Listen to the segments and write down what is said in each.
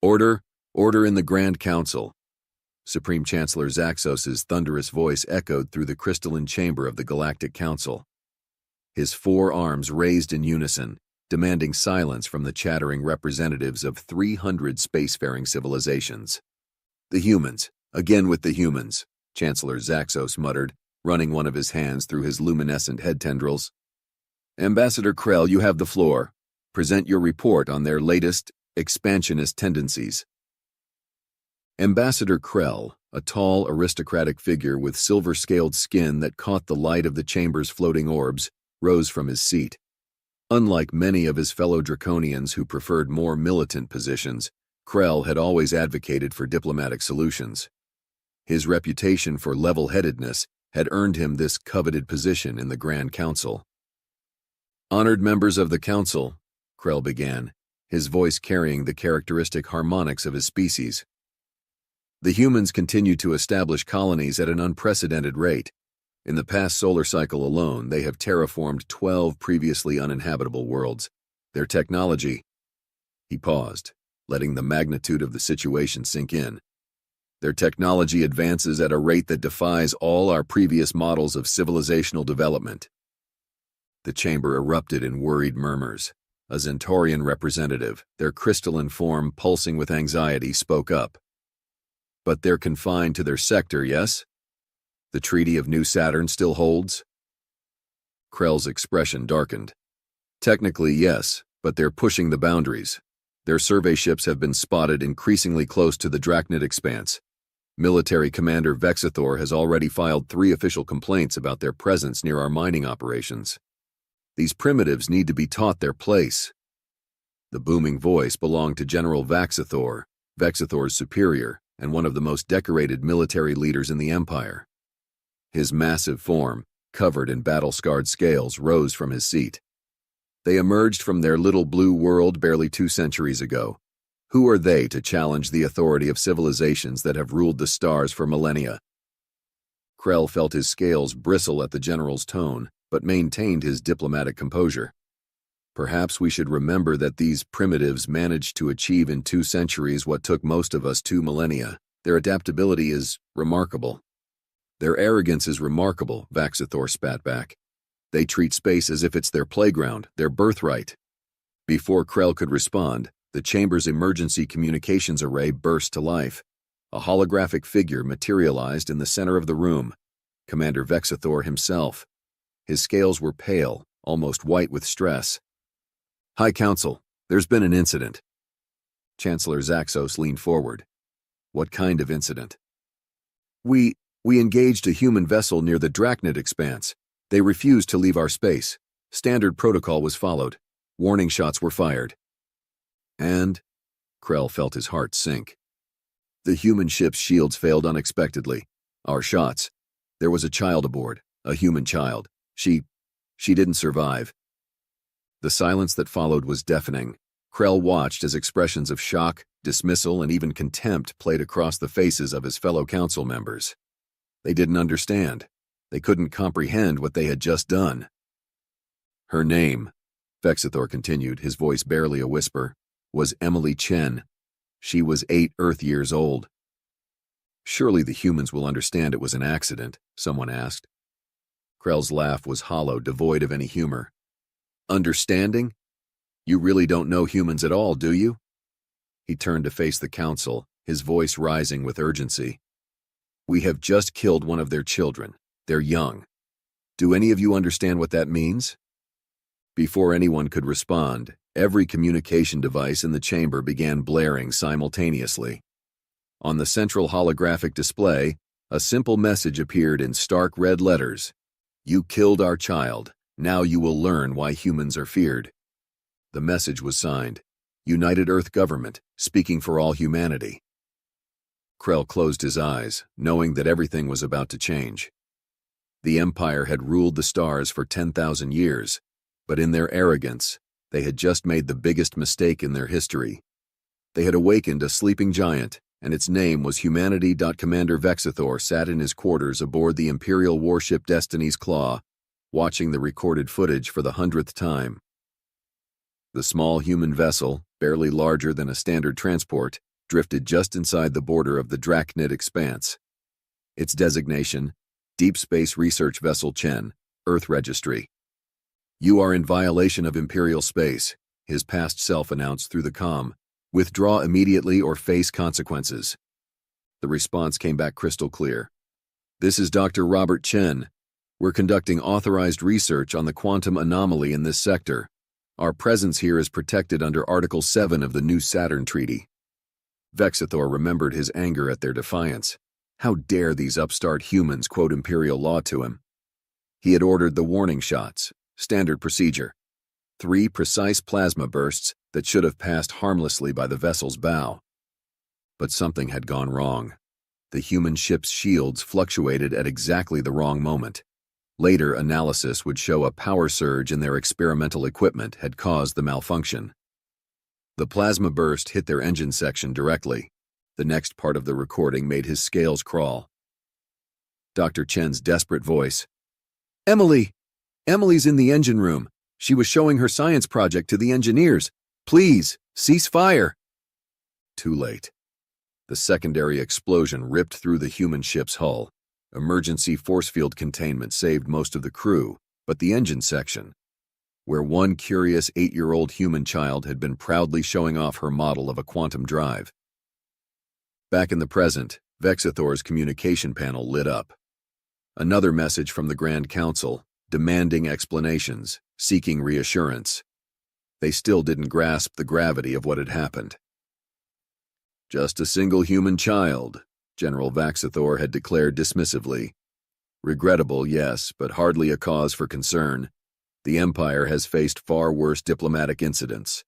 Order! Order in the Grand Council! Supreme Chancellor Zaxos's thunderous voice echoed through the crystalline chamber of the Galactic Council. His four arms raised in unison, demanding silence from the chattering representatives of 300 spacefaring civilizations. The humans, again with the humans, Chancellor Zaxos muttered, running one of his hands through his luminescent head tendrils. Ambassador Krell, you have the floor. Present your report on their latest expansionist tendencies. Ambassador Krell, a tall, aristocratic figure with silver-scaled skin that caught the light of the chamber's floating orbs, rose from his seat. Unlike many of his fellow Draconians who preferred more militant positions, Krell had always advocated for diplomatic solutions. His reputation for level-headedness had earned him this coveted position in the Grand Council. Honored members of the Council, Krell began, his voice carrying the characteristic harmonics of his species. The humans continue to establish colonies at an unprecedented rate. In the past solar cycle alone, they have terraformed 12 previously uninhabitable worlds. Their technology... He paused, letting the magnitude of the situation sink in. Their technology advances at a rate that defies all our previous models of civilizational development. The chamber erupted in worried murmurs. A Zentaurian representative, their crystalline form pulsing with anxiety, spoke up. But they're confined to their sector, yes? The Treaty of New Saturn still holds? Krell's expression darkened. Technically, yes, but they're pushing the boundaries. Their survey ships have been spotted increasingly close to the Drachnid expanse. Military Commander Vexathor has already filed 3 official complaints about their presence near our mining operations. These primitives need to be taught their place. The booming voice belonged to General Vaxathor, Vexathor's superior, and one of the most decorated military leaders in the Empire. His massive form, covered in battle-scarred scales, rose from his seat. They emerged from their little blue world barely 2 centuries ago. Who are they to challenge the authority of civilizations that have ruled the stars for millennia? Krell felt his scales bristle at the general's tone, but maintained his diplomatic composure. Perhaps we should remember that these primitives managed to achieve in 2 centuries what took most of us 2 millennia. Their adaptability is remarkable. Their arrogance is remarkable, Vaxathor spat back. They treat space as if it's their playground, their birthright. Before Krell could respond, the chamber's emergency communications array burst to life. A holographic figure materialized in the center of the room, Commander Vexathor himself. His scales were pale, almost white with stress. High Council, there's been an incident. Chancellor Zaxos leaned forward. What kind of incident? We engaged a human vessel near the Drachnid expanse. They refused to leave our space. Standard protocol was followed. Warning shots were fired. And? Krell felt his heart sink. The human ship's shields failed unexpectedly. Our shots. There was a child aboard, a human child. She didn't survive. The silence that followed was deafening. Krell watched as expressions of shock, dismissal, and even contempt played across the faces of his fellow council members. They didn't understand. They couldn't comprehend what they had just done. Her name, Vexathor continued, his voice barely a whisper, was Emily Chen. She was 8 Earth years old. Surely the humans will understand it was an accident, someone asked. Krell's laugh was hollow, devoid of any humor. Understanding? You really don't know humans at all, do you? He turned to face the council, his voice rising with urgency. We have just killed one of their children. They're young. Do any of you understand what that means? Before anyone could respond, every communication device in the chamber began blaring simultaneously. On the central holographic display, a simple message appeared in stark red letters. You killed our child. Now you will learn why humans are feared. The message was signed, United Earth Government, speaking for all humanity. Krell closed his eyes, knowing that everything was about to change. The Empire had ruled the stars for 10,000 years, but in their arrogance, they had just made the biggest mistake in their history. They had awakened a sleeping giant, and its name was Humanity. Commander Vexathor sat in his quarters aboard the Imperial warship Destiny's Claw, watching the recorded footage for the 100th time. The small human vessel, barely larger than a standard transport, drifted just inside the border of the Drachnid expanse. Its designation, Deep Space Research Vessel Chen, Earth Registry. "You are in violation of Imperial space," his past self announced through the comm. "Withdraw immediately or face consequences." The response came back crystal clear. "This is Dr. Robert Chen. We're conducting authorized research on the quantum anomaly in this sector. Our presence here is protected under Article 7 of the New Saturn Treaty." Vexithor remembered his anger at their defiance. How dare these upstart humans quote Imperial law to him? He had ordered the warning shots, standard procedure. 3 precise plasma bursts that should have passed harmlessly by the vessel's bow. But something had gone wrong. The human ship's shields fluctuated at exactly the wrong moment. Later analysis would show a power surge in their experimental equipment had caused the malfunction. The plasma burst hit their engine section directly. The next part of the recording made his scales crawl. Dr. Chen's desperate voice. "Emily! Emily's in the engine room. She was showing her science project to the engineers. Please, cease fire." Too late. The secondary explosion ripped through the human ship's hull. Emergency force field containment saved most of the crew, but the engine section, where one curious 8-year-old human child had been proudly showing off her model of a quantum drive. Back in the present, Vexithor's communication panel lit up. Another message from the Grand Council, demanding explanations, seeking reassurance. They still didn't grasp the gravity of what had happened. "Just a single human child," General Vexithor had declared dismissively. "Regrettable, yes, but hardly a cause for concern. The Empire has faced far worse diplomatic incidents."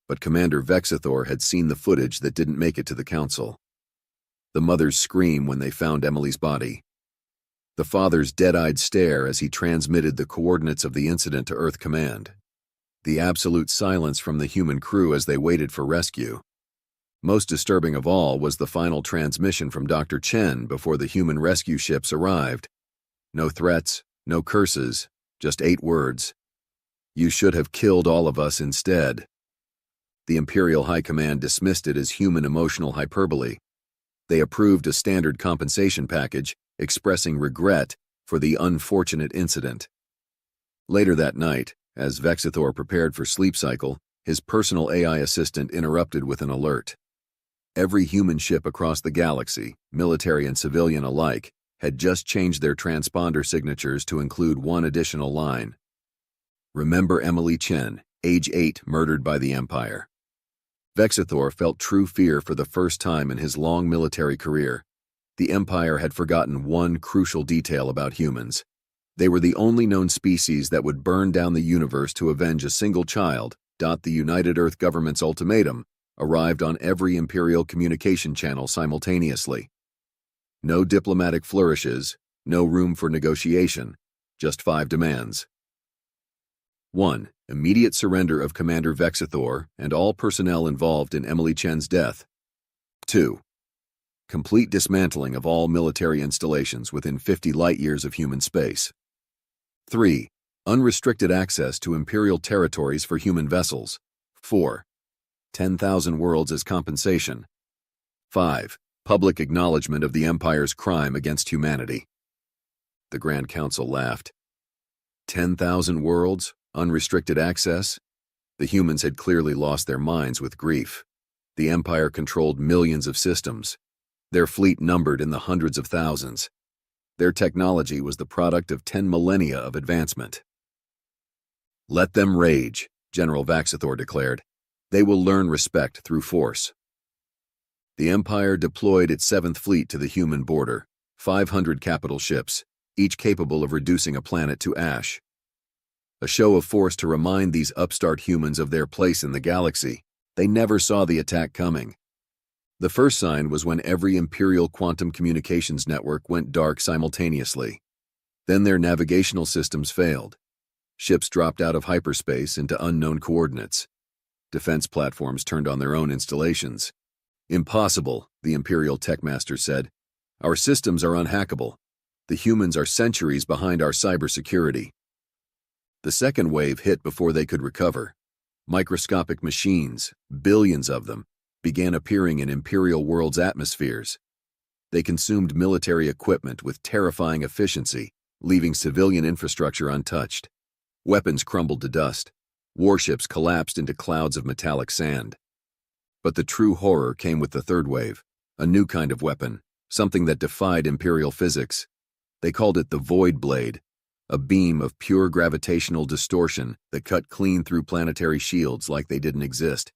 But Commander Vexithor had seen the footage that didn't make it to the Council. The mother's scream when they found Emily's body. The father's dead-eyed stare as he transmitted the coordinates of the incident to Earth Command. The absolute silence from the human crew as they waited for rescue. Most disturbing of all was the final transmission from Dr. Chen before the human rescue ships arrived. No threats, no curses, just 8 words. "You should have killed all of us instead." The Imperial High Command dismissed it as human emotional hyperbole. They approved a standard compensation package, expressing regret for the unfortunate incident. Later that night, as Vexithor prepared for sleep cycle, his personal AI assistant interrupted with an alert. Every human ship across the galaxy, military and civilian alike, had just changed their transponder signatures to include one additional line. "Remember Emily Chen, age 8, murdered by the Empire." Vexithor felt true fear for the first time in his long military career. The Empire had forgotten one crucial detail about humans. They were the only known species that would burn down the universe to avenge a single child. The United Earth government's ultimatum arrived on every Imperial communication channel simultaneously. No diplomatic flourishes, no room for negotiation, just 5 demands. 1. Immediate surrender of Commander Vexithor and all personnel involved in Emily Chen's death. 2. Complete dismantling of all military installations within 50 light-years of human space. 3. Unrestricted access to Imperial territories for human vessels. 4. 10,000 worlds as compensation. 5. Public acknowledgement of the Empire's crime against humanity. The Grand Council laughed. 10,000 worlds? Unrestricted access? The humans had clearly lost their minds with grief. The Empire controlled millions of systems. Their fleet numbered in the hundreds of thousands. Their technology was the product of 10 millennia of advancement. "Let them rage," General Vexithor declared. "They will learn respect through force." The Empire deployed its 7th Fleet to the human border, 500 capital ships, each capable of reducing a planet to ash. A show of force to remind these upstart humans of their place in the galaxy. They never saw the attack coming. The first sign was when every Imperial quantum communications network went dark simultaneously. Then their navigational systems failed. Ships dropped out of hyperspace into unknown coordinates. Defense platforms turned on their own installations. "Impossible," the Imperial Techmaster said. "Our systems are unhackable. The humans are centuries behind our cybersecurity." The second wave hit before they could recover. Microscopic machines, billions of them, began appearing in Imperial worlds' atmospheres. They consumed military equipment with terrifying efficiency, leaving civilian infrastructure untouched. Weapons crumbled to dust. Warships collapsed into clouds of metallic sand. But the true horror came with the third wave, a new kind of weapon, something that defied Imperial physics. They called it the Void Blade, a beam of pure gravitational distortion that cut clean through planetary shields like they didn't exist.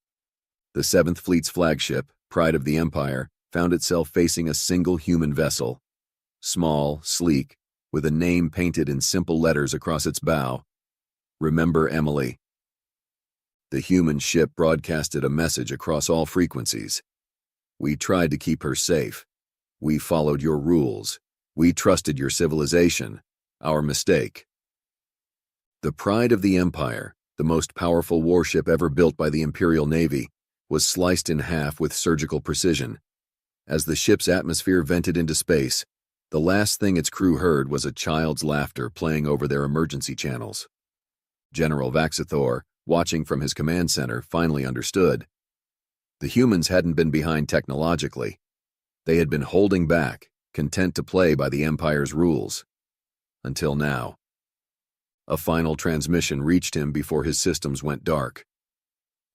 The 7th Fleet's flagship, Pride of the Empire, found itself facing a single human vessel. Small, sleek, with a name painted in simple letters across its bow. Remember Emily. The human ship broadcasted a message across all frequencies. We tried to keep her safe. We followed your rules. We trusted your civilization. Our mistake. The Pride of the Empire, the most powerful warship ever built by the Imperial Navy, was sliced in half with surgical precision. As the ship's atmosphere vented into space, the last thing its crew heard was a child's laughter playing over their emergency channels. General Vaxithor, watching from his command center, finally understood. The humans hadn't been behind technologically. They had been holding back, content to play by the Empire's rules. Until now. A final transmission reached him before his systems went dark.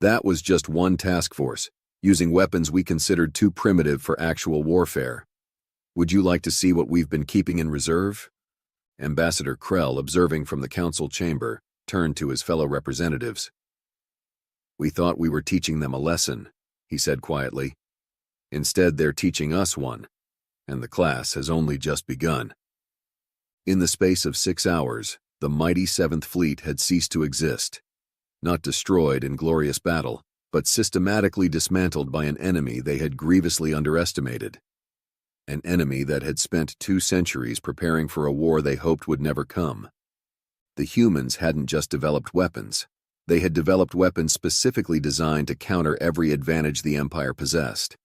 That was just one task force, using weapons we considered too primitive for actual warfare. Would you like to see what we've been keeping in reserve? Ambassador Krell, observing from the council chamber, turned to his fellow representatives. We thought we were teaching them a lesson, he said quietly. Instead, they're teaching us one, and the class has only just begun. In the space of 6 hours, the mighty 7th Fleet had ceased to exist. Not destroyed in glorious battle, but systematically dismantled by an enemy they had grievously underestimated. An enemy that had spent 2 centuries preparing for a war they hoped would never come. The humans hadn't just developed weapons. They had developed weapons specifically designed to counter every advantage the Empire possessed.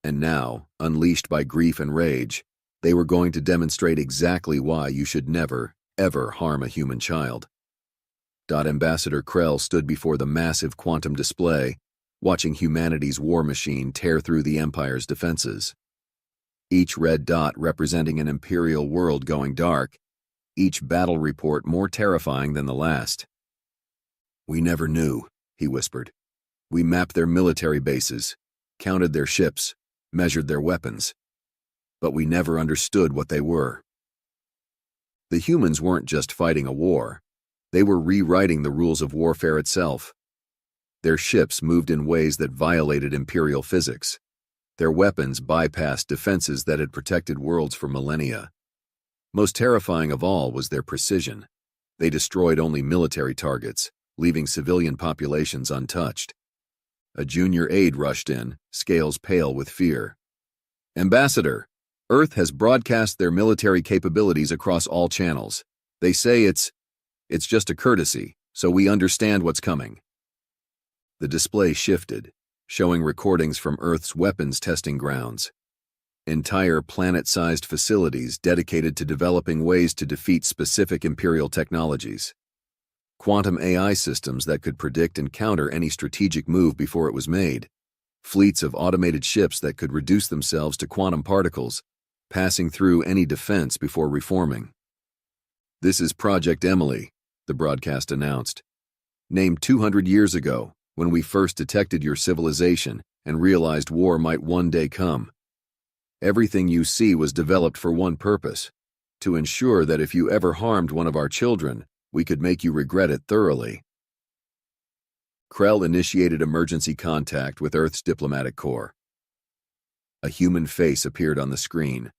And now, unleashed by grief and rage, they were going to demonstrate exactly why you should never, ever harm a human child. Ambassador Krell stood before the massive quantum display, watching humanity's war machine tear through the Empire's defenses. Each red dot representing an Imperial world going dark, each battle report more terrifying than the last. We never knew, he whispered. We mapped their military bases, counted their ships, measured their weapons. But we never understood what they were. The humans weren't just fighting a war. They were rewriting the rules of warfare itself. Their ships moved in ways that violated Imperial physics. Their weapons bypassed defenses that had protected worlds for millennia. Most terrifying of all was their precision. They destroyed only military targets, leaving civilian populations untouched. A junior aide rushed in, scales pale with fear. Ambassador, Earth has broadcast their military capabilities across all channels. They say it's just a courtesy, so we understand what's coming. The display shifted, showing recordings from Earth's weapons testing grounds. Entire planet-sized facilities dedicated to developing ways to defeat specific Imperial technologies. Quantum AI systems that could predict and counter any strategic move before it was made. Fleets of automated ships that could reduce themselves to quantum particles, passing through any defense before reforming. This is Project Emily, the broadcast announced. Named 200 years ago, when we first detected your civilization and realized war might one day come. Everything you see was developed for one purpose, to ensure that if you ever harmed one of our children, we could make you regret it thoroughly. Krell initiated emergency contact with Earth's diplomatic corps. A human face appeared on the screen.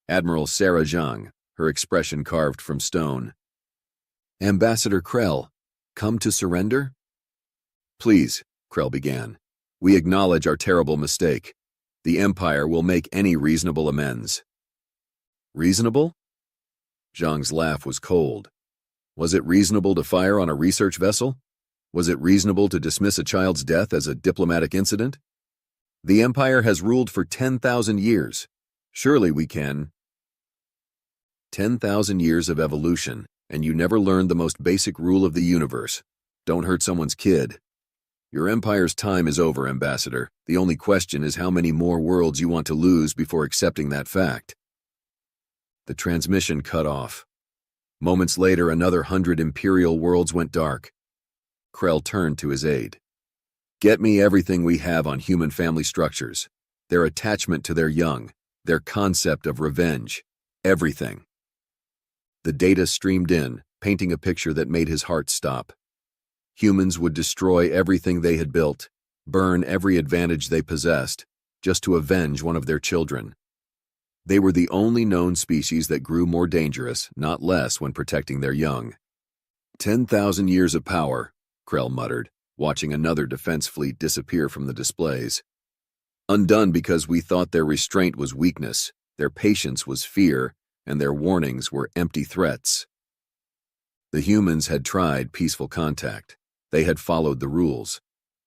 Admiral Sarah Zhang, her expression carved from stone. Ambassador Krell, come to surrender? Please, Krell began. We acknowledge our terrible mistake. The Empire will make any reasonable amends. Reasonable? Zhang's laugh was cold. Was it reasonable to fire on a research vessel? Was it reasonable to dismiss a child's death as a diplomatic incident? The Empire has ruled for 10,000 years. Surely we can. 10,000 years of evolution, and you never learned the most basic rule of the universe. Don't hurt someone's kid. Your Empire's time is over, Ambassador. The only question is how many more worlds you want to lose before accepting that fact. The transmission cut off. Moments later, another 100 Imperial worlds went dark. Krell turned to his aide. Get me everything we have on human family structures, their attachment to their young, their concept of revenge, everything. The data streamed in, painting a picture that made his heart stop. Humans would destroy everything they had built, burn every advantage they possessed, just to avenge one of their children. They were the only known species that grew more dangerous, not less, when protecting their young. 10,000 years of power, Krell muttered, watching another defense fleet disappear from the displays. Undone because we thought their restraint was weakness, their patience was fear, and their warnings were empty threats. The humans had tried peaceful contact. They had followed the rules.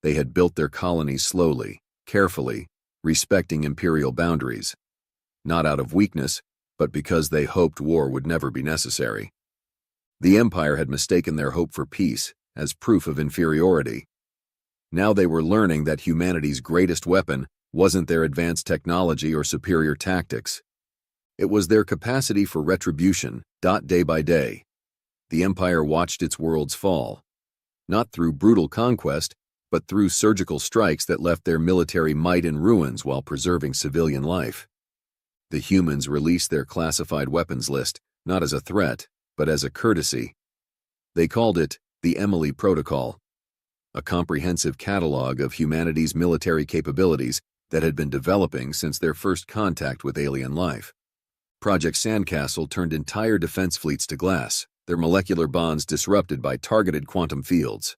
They had built their colonies slowly, carefully, respecting imperial boundaries. Not out of weakness, but because they hoped war would never be necessary. The Empire had mistaken their hope for peace as proof of inferiority. Now they were learning that humanity's greatest weapon wasn't their advanced technology or superior tactics. It was their capacity for retribution, day by day. The Empire watched its worlds fall, not through brutal conquest, but through surgical strikes that left their military might in ruins while preserving civilian life. The humans released their classified weapons list, not as a threat, but as a courtesy. They called it the Emily Protocol, a comprehensive catalog of humanity's military capabilities that had been developing since their first contact with alien life. Project Sandcastle turned entire defense fleets to glass, their molecular bonds disrupted by targeted quantum fields.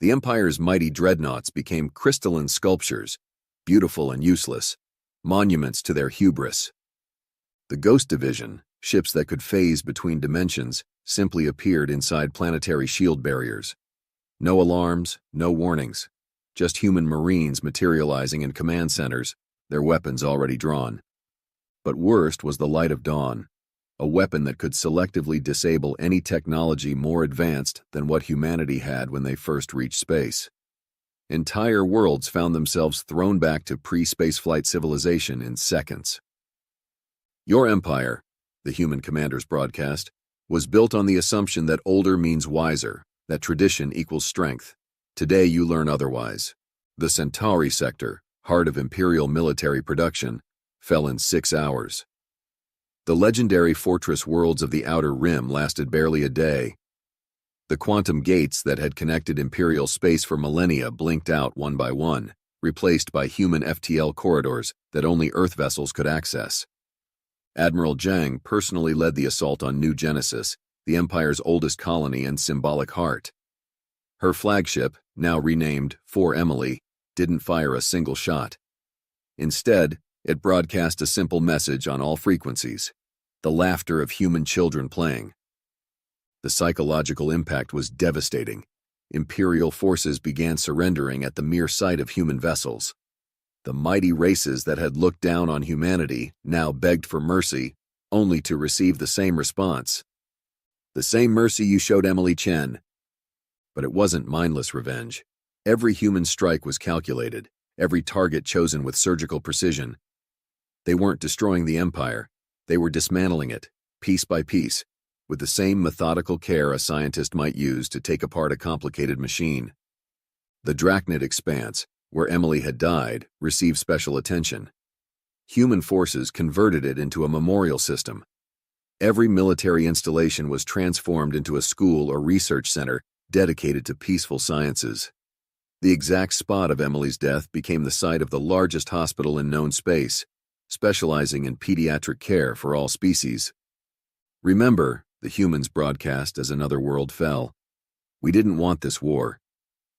The Empire's mighty dreadnoughts became crystalline sculptures, beautiful and useless, monuments to their hubris. The Ghost Division, ships that could phase between dimensions, simply appeared inside planetary shield barriers. No alarms, no warnings, just human marines materializing in command centers, their weapons already drawn. But worst was the light of dawn, a weapon that could selectively disable any technology more advanced than what humanity had when they first reached space. Entire worlds found themselves thrown back to pre-spaceflight civilization in seconds. Your Empire, the human commander's broadcast, was built on the assumption that older means wiser, that tradition equals strength. Today you learn otherwise. The Centauri sector, heart of Imperial military production, fell in 6 hours. The legendary fortress worlds of the Outer Rim lasted barely a day. The quantum gates that had connected Imperial space for millennia blinked out one by one, replaced by human FTL corridors that only Earth vessels could access. Admiral Zhang personally led the assault on New Genesis, the Empire's oldest colony and symbolic heart. Her flagship, now renamed 4 Emily, didn't fire a single shot. Instead, it broadcast a simple message on all frequencies: the laughter of human children playing. The psychological impact was devastating. Imperial forces began surrendering at the mere sight of human vessels. The mighty races that had looked down on humanity now begged for mercy, only to receive the same response. The same mercy you showed Emily Chen. But it wasn't mindless revenge. Every human strike was calculated, every target chosen with surgical precision. They weren't destroying the Empire, they were dismantling it, piece by piece, with the same methodical care a scientist might use to take apart a complicated machine. The Drachnid expanse, where Emily had died, received special attention. Human forces converted it into a memorial system. Every military installation was transformed into a school or research center dedicated to peaceful sciences. The exact spot of Emily's death became the site of the largest hospital in known space, specializing in pediatric care for all species. Remember, the humans broadcast as another world fell. We didn't want this war.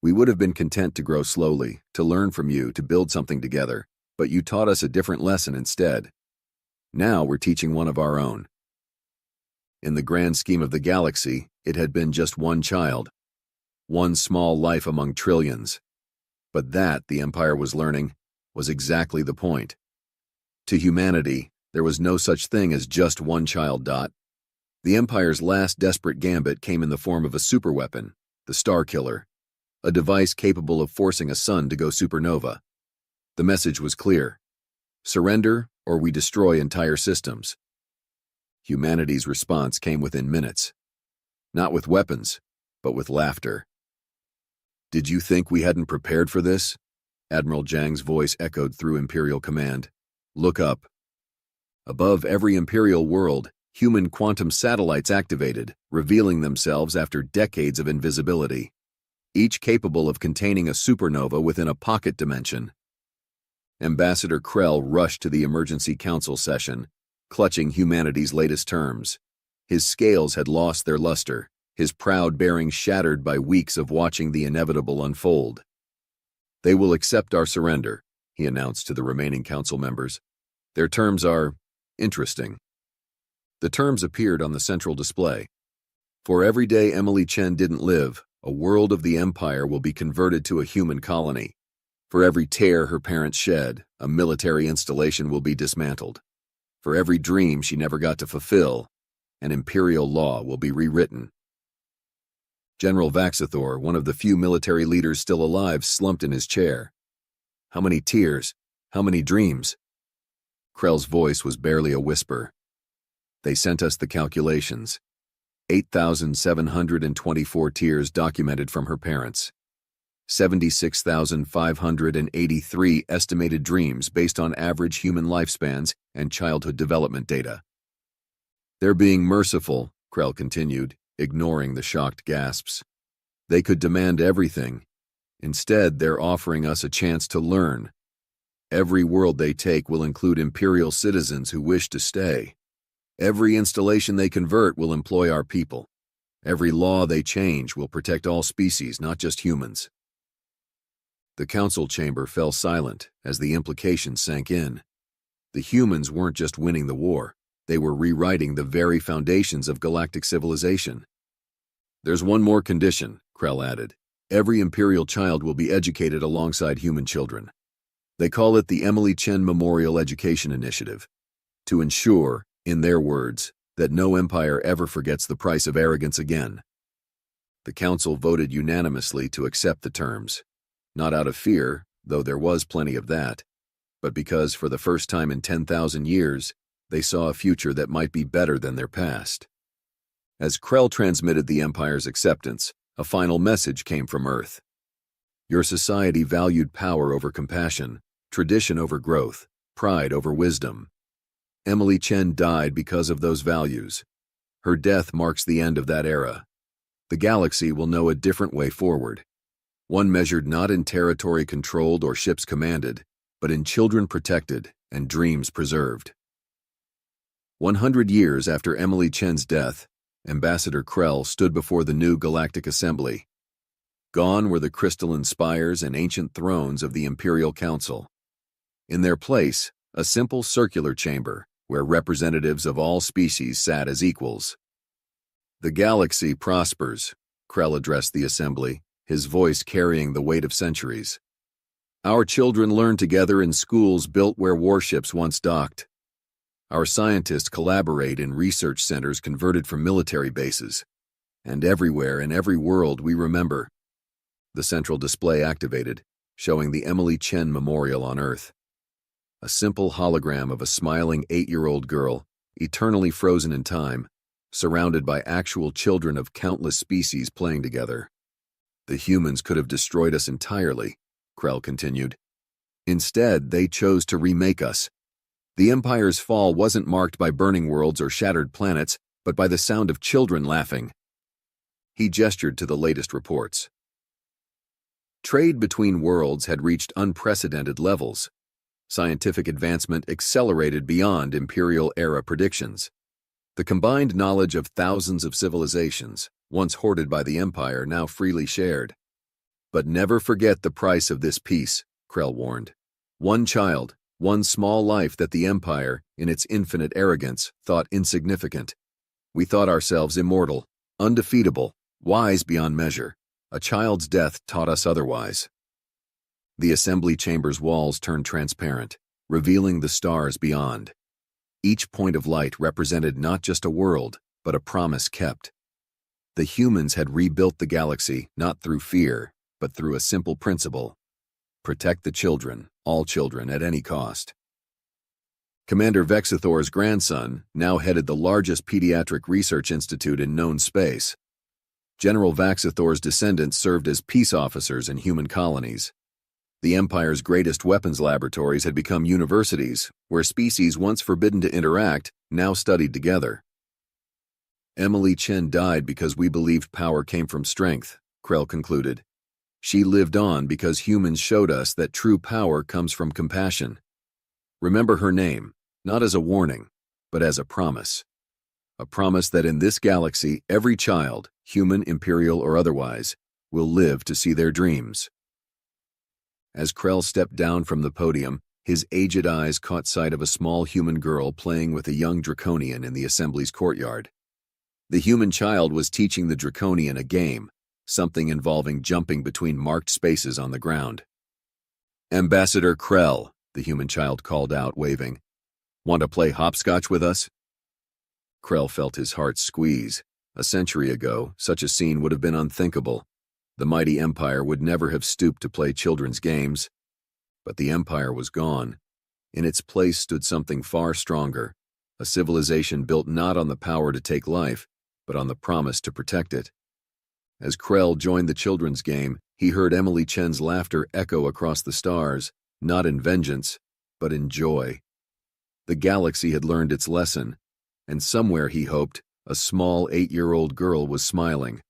We would have been content to grow slowly, to learn from you, to build something together, but you taught us a different lesson instead. Now we're teaching one of our own. In the grand scheme of the galaxy, it had been just one child, one small life among trillions. But that, the Empire was learning, was exactly the point. To humanity, there was no such thing as just one child. The Empire's last desperate gambit came in the form of a superweapon, the Star Killer. a device capable of forcing a sun to go supernova. The message was clear: surrender, or we destroy entire systems. Humanity's response came within minutes. Not with weapons, but with laughter. "Did you think we hadn't prepared for this?" Admiral Zhang's voice echoed through Imperial Command. "Look up." Above every Imperial world, human quantum satellites activated, revealing themselves after decades of invisibility, each capable of containing a supernova within a pocket dimension. Ambassador Krell rushed to the emergency council session, clutching humanity's latest terms. His scales had lost their luster, his proud bearing shattered by weeks of watching the inevitable unfold. "They will accept our surrender," he announced to the remaining council members. "Their terms are interesting." The terms appeared on the central display. For every day Emily Chen didn't live, a world of the Empire will be converted to a human colony. For every tear her parents shed, a military installation will be dismantled. For every dream she never got to fulfill, an Imperial law will be rewritten. General Vaxathor, one of the few military leaders still alive, slumped in his chair. "How many tears? How many dreams?" Krell's voice was barely a whisper. "They sent us the calculations. 8,724 tears documented from her parents. 76,583 estimated dreams based on average human lifespans and childhood development data." "They're being merciful," Krell continued, ignoring the shocked gasps. "They could demand everything. Instead, they're offering us a chance to learn. Every world they take will include Imperial citizens who wish to stay. Every installation they convert will employ our people. Every law they change will protect all species, not just humans." The council chamber fell silent as the implications sank in. The humans weren't just winning the war, they were rewriting the very foundations of galactic civilization. "There's one more condition," Krell added. "Every Imperial child will be educated alongside human children. They call it the Emily Chen Memorial Education Initiative, to ensure, in their words, that no empire ever forgets the price of arrogance again." The council voted unanimously to accept the terms. Not out of fear, though there was plenty of that, but because for the first time in 10,000 years, they saw a future that might be better than their past. As Krell transmitted the Empire's acceptance, a final message came from Earth. "Your society valued power over compassion, tradition over growth, pride over wisdom. Emily Chen died because of those values. Her death marks the end of that era. The galaxy will know a different way forward. One measured not in territory controlled or ships commanded, but in children protected and dreams preserved." 100 years after Emily Chen's death, Ambassador Krell stood before the new Galactic Assembly. Gone were the crystalline spires and ancient thrones of the Imperial Council. In their place, a simple circular chamber where representatives of all species sat as equals. "The galaxy prospers," Krell addressed the assembly, his voice carrying the weight of centuries. "Our children learn together in schools built where warships once docked. Our scientists collaborate in research centers converted from military bases. And everywhere in every world we remember." The central display activated, showing the Emily Chen Memorial on Earth. A simple hologram of a smiling 8-year-old girl, eternally frozen in time, surrounded by actual children of countless species playing together. "The humans could have destroyed us entirely," Krell continued. "Instead, they chose to remake us. The Empire's fall wasn't marked by burning worlds or shattered planets, but by the sound of children laughing." He gestured to the latest reports. Trade between worlds had reached unprecedented levels. Scientific advancement accelerated beyond Imperial-era predictions. The combined knowledge of thousands of civilizations, once hoarded by the Empire, now freely shared. "But never forget the price of this peace," Krell warned. "One child, one small life that the Empire, in its infinite arrogance, thought insignificant. We thought ourselves immortal, undefeatable, wise beyond measure. A child's death taught us otherwise." The assembly chamber's walls turned transparent, revealing the stars beyond. Each point of light represented not just a world, but a promise kept. The humans had rebuilt the galaxy not through fear, but through a simple principle: protect the children, all children, at any cost. Commander Vexithor's grandson now headed the largest pediatric research institute in known space. General Vaxithor's descendants served as peace officers in human colonies. The Empire's greatest weapons laboratories had become universities, where species once forbidden to interact now studied together. Emily Chen died because we believed power came from strength, Krell concluded. She lived on because humans showed us that true power comes from compassion. Remember her name, not as a warning, but as a promise. A promise that in this galaxy, every child, human, imperial, or otherwise, will live to see their dreams. As Krell stepped down from the podium, his aged eyes caught sight of a small human girl playing with a young Draconian in the assembly's courtyard. The human child was teaching the Draconian a game, something involving jumping between marked spaces on the ground. "Ambassador Krell," the human child called out, waving. "Want to play hopscotch with us?" Krell felt his heart squeeze. A century ago, such a scene would have been unthinkable. The mighty Empire would never have stooped to play children's games. But the Empire was gone. In its place stood something far stronger, a civilization built not on the power to take life, but on the promise to protect it. As Krell joined the children's game, he heard Emily Chen's laughter echo across the stars, not in vengeance, but in joy. The galaxy had learned its lesson, and somewhere, he hoped, a small 8-year-old girl was smiling.